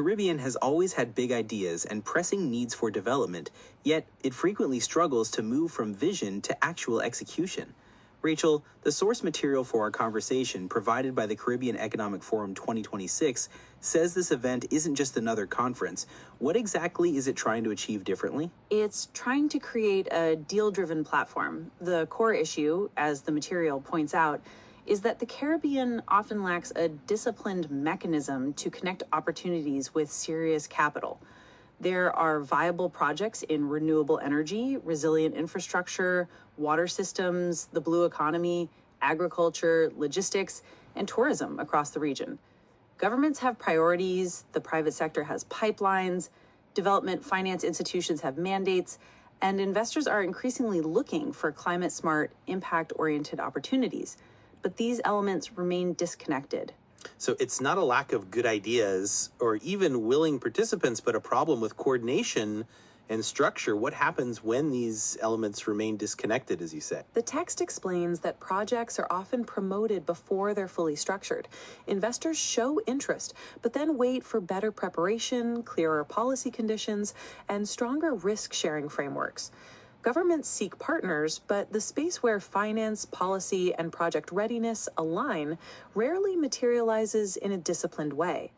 Caribbean has always had big ideas and pressing needs for development, yet it frequently struggles to move from vision to actual execution. Rachel, the source material for our conversation provided by the Caribbean Economic Forum 2026 says this event isn't just another conference. What exactly is it trying to achieve differently? It's trying to create a deal-driven platform. The core issue, as the material points out, is that the Caribbean often lacks a disciplined mechanism to connect opportunities with serious capital. There are viable projects in renewable energy, resilient infrastructure, water systems, the blue economy, agriculture, logistics, and tourism across the region. Governments have priorities, the private sector has pipelines, development finance institutions have mandates, and investors are increasingly looking for climate-smart, impact-oriented opportunities. But these elements remain disconnected. So it's not a lack of good ideas or even willing participants, but a problem with coordination and structure. What happens when these elements remain disconnected, as you say? The text explains that projects are often promoted before they're fully structured. Investors show interest, but then wait for better preparation, clearer policy conditions, and stronger risk-sharing frameworks. Governments seek partners, but the space where finance, policy, and project readiness align rarely materializes in a disciplined way.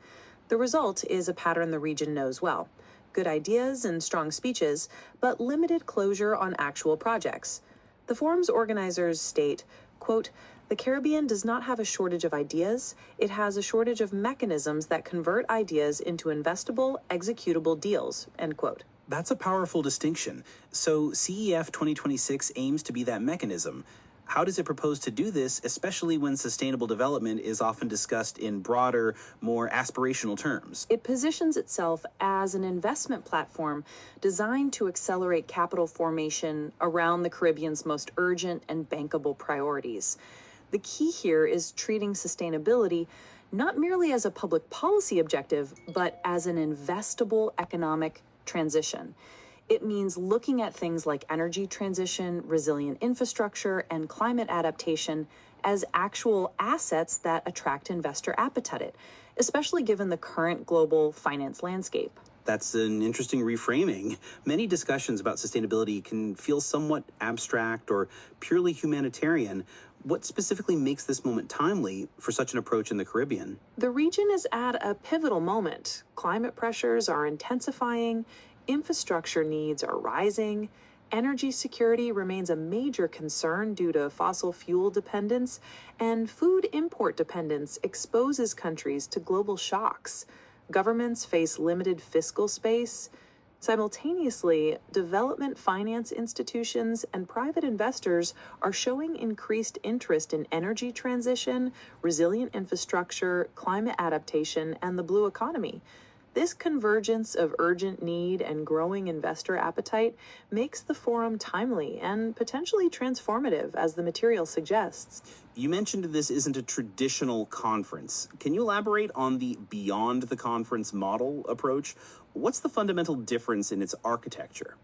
The result is a pattern the region knows well: good ideas and strong speeches, but limited closure on actual projects. The forum's organizers state, quote, "The Caribbean does not have a shortage of ideas. It has a shortage of mechanisms that convert ideas into investable, executable deals," end quote. That's a powerful distinction. So CEF 2026 aims to be that mechanism. How does it propose to do this, especially when sustainable development is often discussed in broader, more aspirational terms? It positions itself as an investment platform designed to accelerate capital formation around the Caribbean's most urgent and bankable priorities. The key here is treating sustainability not merely as a public policy objective, but as an investable economic transition. It means looking at things like energy transition, resilient infrastructure, and climate adaptation as actual assets that attract investor appetite, especially given the current global finance landscape. That's an interesting reframing. Many discussions about sustainability can feel somewhat abstract or purely humanitarian. What specifically makes this moment timely for such an approach in the Caribbean? The region is at a pivotal moment. Climate pressures are intensifying, infrastructure needs are rising, energy security remains a major concern due to fossil fuel dependence, and food import dependence exposes countries to global shocks. Governments face limited fiscal space. Simultaneously, development finance institutions and private investors are showing increased interest in energy transition, resilient infrastructure, climate adaptation, and the blue economy. This convergence of urgent need and growing investor appetite makes the forum timely and potentially transformative, as the material suggests. You mentioned this isn't a traditional conference. Can you elaborate on the beyond the conference model approach? What's the fundamental difference in its architecture?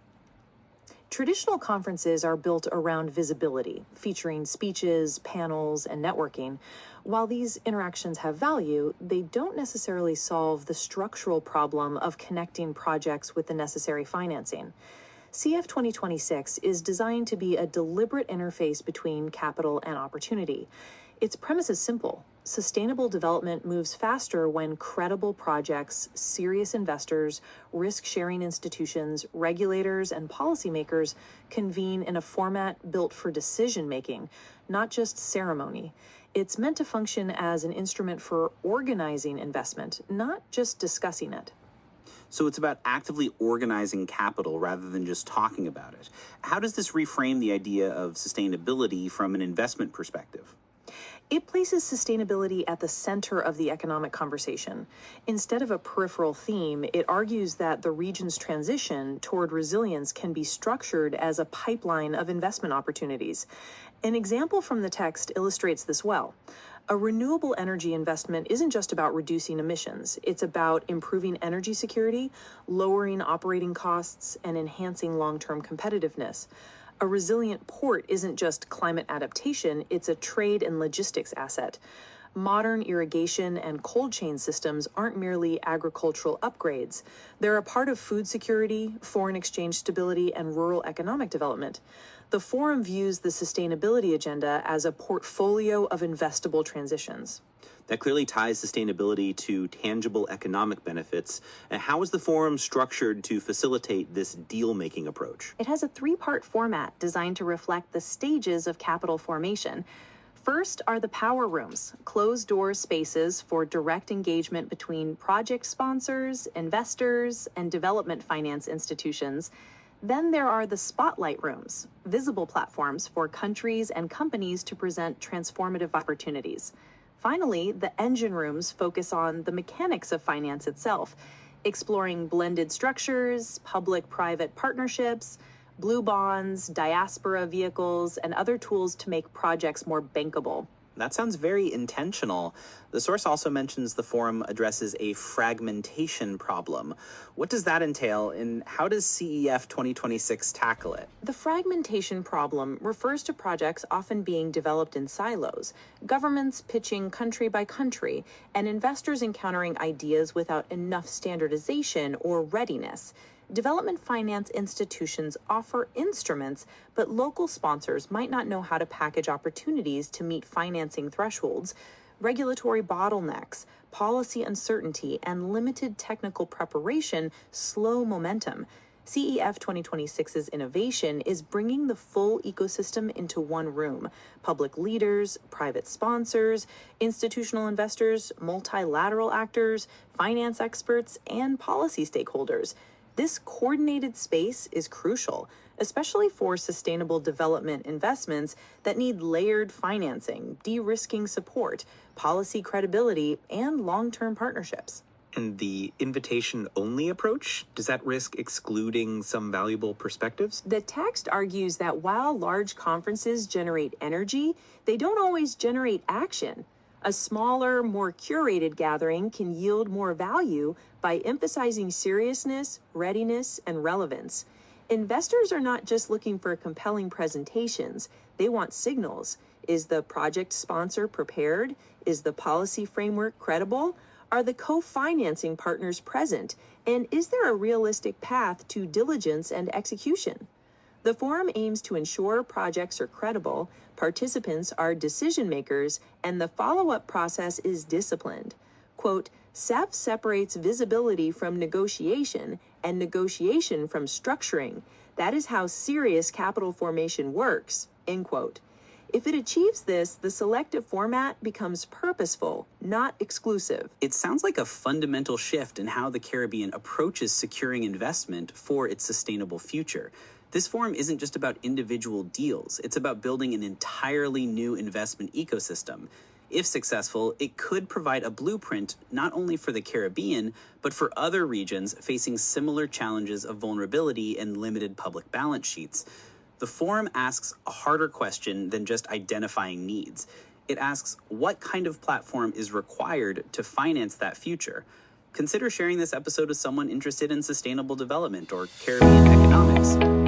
Traditional conferences are built around visibility, featuring speeches, panels, and networking. While these interactions have value, they don't necessarily solve the structural problem of connecting projects with the necessary financing. CEF 2026 is designed to be a deliberate interface between capital and opportunity. Its premise is simple. Sustainable development moves faster when credible projects, serious investors, risk-sharing institutions, regulators, and policymakers convene in a format built for decision-making, not just ceremony. It's meant to function as an instrument for organizing investment, not just discussing it. So it's about actively organizing capital rather than just talking about it. How does this reframe the idea of sustainability from an investment perspective? It places sustainability at the center of the economic conversation. Instead of a peripheral theme, it argues that the region's transition toward resilience can be structured as a pipeline of investment opportunities. An example from the text illustrates this well. A renewable energy investment isn't just about reducing emissions. It's about improving energy security, lowering operating costs, and enhancing long-term competitiveness. A resilient port isn't just climate adaptation, it's a trade and logistics asset. Modern irrigation and cold chain systems aren't merely agricultural upgrades. They're a part of food security, foreign exchange stability, and rural economic development. The forum views the sustainability agenda as a portfolio of investable transitions. That clearly ties sustainability to tangible economic benefits. How is the forum structured to facilitate this deal-making approach? It has a three-part format designed to reflect the stages of capital formation. First are the power rooms, closed-door spaces for direct engagement between project sponsors, investors, and development finance institutions. Then there are the spotlight rooms, visible platforms for countries and companies to present transformative opportunities. Finally, the engine rooms focus on the mechanics of finance itself, exploring blended structures, public-private partnerships, blue bonds, diaspora vehicles, and other tools to make projects more bankable. That sounds very intentional. The source also mentions the forum addresses a fragmentation problem. What does that entail, and how does CEF 2026 tackle it? The fragmentation problem refers to projects often being developed in silos, governments pitching country by country, and investors encountering ideas without enough standardization or readiness. Development finance institutions offer instruments, but local sponsors might not know how to package opportunities to meet financing thresholds. Regulatory bottlenecks, policy uncertainty, and limited technical preparation slow momentum. CEF 2026's innovation is bringing the full ecosystem into one room. Public leaders, private sponsors, institutional investors, multilateral actors, finance experts, and policy stakeholders. This coordinated space is crucial, especially for sustainable development investments that need layered financing, de-risking support, policy credibility, and long-term partnerships. And the invitation-only approach, does that risk excluding some valuable perspectives? The text argues that while large conferences generate energy, they don't always generate action. A smaller, more curated gathering can yield more value by emphasizing seriousness, readiness, and relevance. Investors are not just looking for compelling presentations, they want signals. Is the project sponsor prepared? Is the policy framework credible? Are the co-financing partners present? And is there a realistic path to diligence and execution? The forum aims to ensure projects are credible, participants are decision makers, and the follow-up process is disciplined. Quote, CEF separates visibility from negotiation and negotiation from structuring. That is how serious capital formation works, end quote. If it achieves this, the selective format becomes purposeful, not exclusive. It sounds like a fundamental shift in how the Caribbean approaches securing investment for its sustainable future. This forum isn't just about individual deals, it's about building an entirely new investment ecosystem. If successful, it could provide a blueprint not only for the Caribbean, but for other regions facing similar challenges of vulnerability and limited public balance sheets. The forum asks a harder question than just identifying needs. It asks what kind of platform is required to finance that future. Consider sharing this episode with someone interested in sustainable development or Caribbean economics.